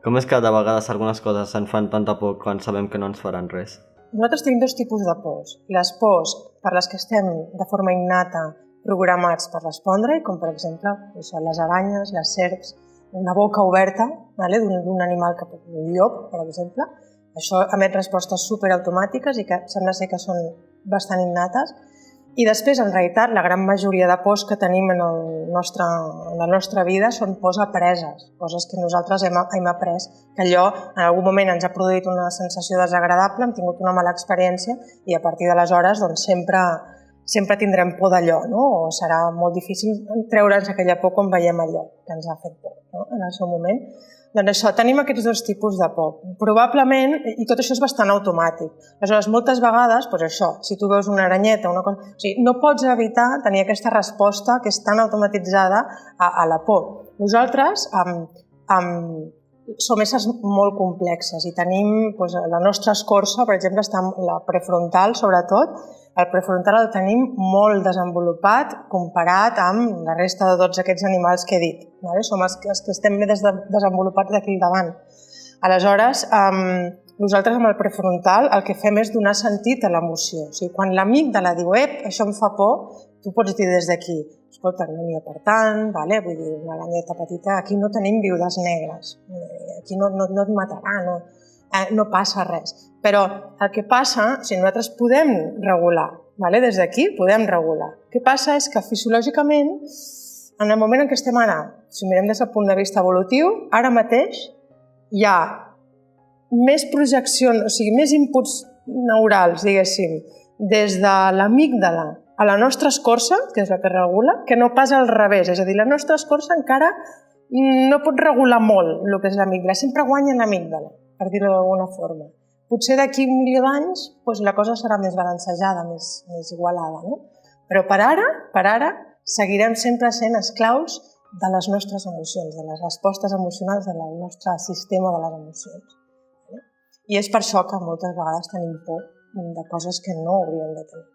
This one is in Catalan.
Com és que de vegades algunes coses ens fan tanta por quan sabem que no ens faran res? Nosaltres tenim dos tipus de pors. Les pors per les que estem de forma innata programats per respondre, com per exemple les aranyes, les serps, una boca oberta d'un animal, un llop, per exemple. Això emet respostes superautomàtiques i que sembla ser que són bastant innates. I després, en realitat, la gran majoria de pors que tenim en la nostra vida són pors apreses, coses que nosaltres hem après, que allò en algun moment ens ha produït una sensació desagradable, hem tingut una mala experiència i a partir d'aleshores doncs, sempre tindrem por d'allò, no? O serà molt difícil treure'ns aquella por quan veiem allò que ens ha fet por, no? En el seu moment. Doncs això, tenim aquests dos tipus de por. Probablement, i tot això és bastant automàtic. Aleshores, moltes vegades, doncs això, si tu veus una aranyeta, una cosa... O sigui, no pots evitar tenir aquesta resposta que és tan automatitzada a la por. Nosaltres som éssers molt complexes i tenim la nostra escorça, per exemple, està la prefrontal, sobretot. El prefrontal el tenim molt desenvolupat comparat amb la resta de tots aquests animals que he dit. Som els que estem més desenvolupats d'aquí al davant. Aleshores, nosaltres amb el prefrontal el que fem és donar sentit a l'emoció. O sigui, quan l'amígdala diu, això em fa por, tu pots dir des d'aquí, escolta, no n'hi ha per tant, vull dir, una aranyeta petita, aquí no tenim viudes negres, aquí no et matarà, no passa res. Però el que passa, si nosaltres podem regular, des d'aquí podem regular. El que passa és que fisiològicament, en el moment en què estem ara, si ho mirem des del punt de vista evolutiu, ara mateix hi ha més projeccions, o sigui, més inputs neurals, diguéssim, des de l'amígdala a la nostra escorça, que és la que regula, que no pas al revés. És a dir, la nostra escorça encara no pot regular molt el que és l'amígdala, sempre guanya l'amígdala, per dir-ho d'alguna forma. Potser d'aquí 1 milió d'anys la cosa serà més balancejada, més igualada, no? Però per ara, seguirem sempre sent esclaus de les nostres emocions, de les respostes emocionals del nostre sistema de les emocions. I és per això que moltes vegades tenim por de coses que no hauríem de tenir.